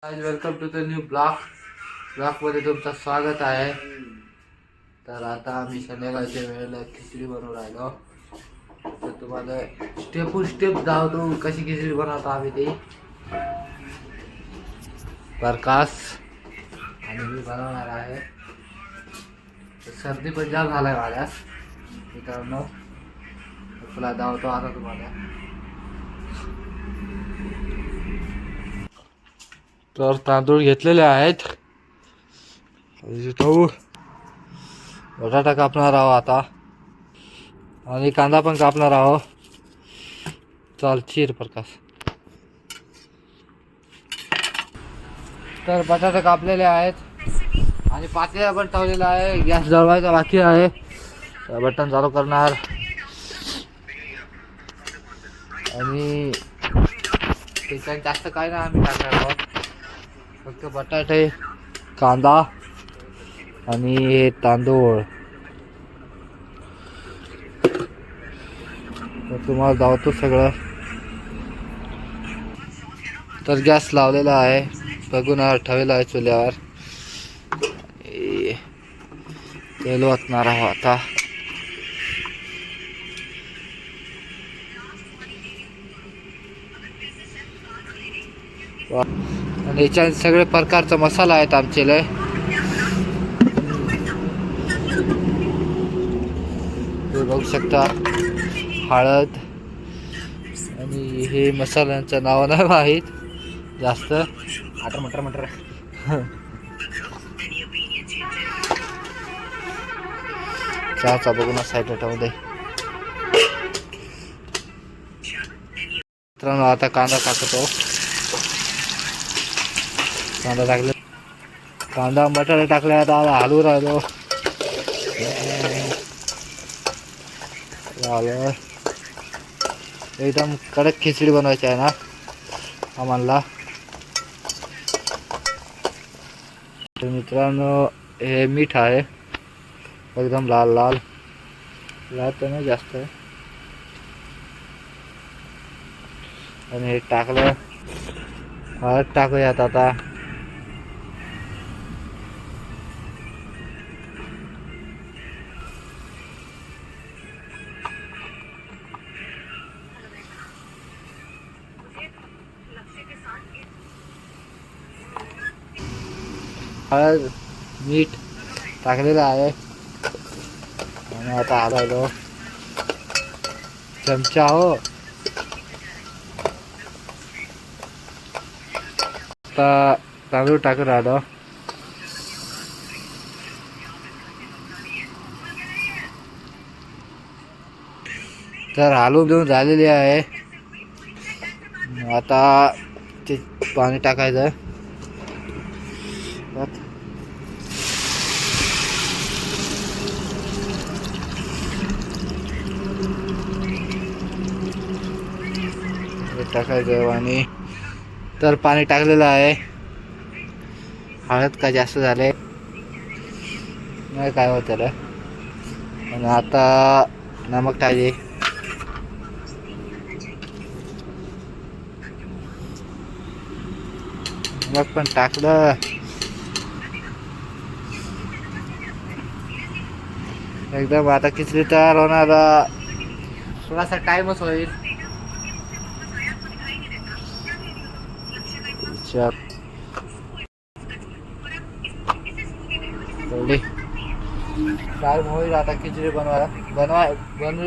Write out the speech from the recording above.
Welcome to the new blog मध्ये तुमचं स्वागत आहे. तर आता आम्ही संध्याकाळच्या वेळेला खिचडी बनवून राहिलो. तर तुम्हाला स्टेप टू स्टेप दाखवतो कशी खिचडी बनवतो आम्ही ती. प्रकाश आणि मी बनवणार आहे. सर्दी पण जाम झालाय माझ्या मित्रांनो. तुला दाखवतो आता तुम्हाला. तर तांदूळ घेतलेले आहेत. बटाटा कापणार आहोत आता आणि कांदा पण कापणार आहोत. चाल चिर प्रकाश. तर बटाटे कापलेले आहेत आणि पातेला पण ठेवलेला आहे. गॅस जळवायचा बाकी आहे. बटन चालू करणार आणि त्याच्यात जास्त काय नाही आम्ही टाकणार आहोत. फक्त बटाटे, कांदा आणि हे तांदूळ. तर तुम्हाला दावतो सगळं. तर गॅस लावलेला आहे. बघून ठेवलेला आहे चुल्यावर. तेल ओतणार आहोत आता. आणि याच्यात सगळे प्रकारचा मसाला आहेत आमच्याकडे. तुम्ही बघू शकता हळद आणि हे मसाल्यांचं नाव नाही माहीत जास्त. मटर चहाचा बघून साईडला ठेवून दे. मित्रांनो आता कांदा टाकतो. कांदा टाकले. कांदा बटाटे टाकले. आता हलवू राहिलो. एकदम कडक खिचडी बनवायची आहे ना आम्हाला. तर मित्रांनो हे मीठ आहे एकदम लाल लाल. लाल तर नाही जास्त. आणि हे टाकलं. हळद टाकूयात आता. हळद मीठ टाकलेलं आहे आणि आता हलवलो. चमचा हो. आता तांदूळ टाकून राहिलो. तर हलवून देऊन झालेली आहे. आता ते पाणी टाकायचं. टाकायचं आणि तर पाणी टाकलेलं आहे. हळद का जास्त झाले नाही काय होत त्याला. आणि आता नमक टाकायचे. नमक पण टाकलं. एकदम आता खिचडी तयार होणार. थोडासा टाइमच होईल. टाइम होईल आता खिचडी बनवायला.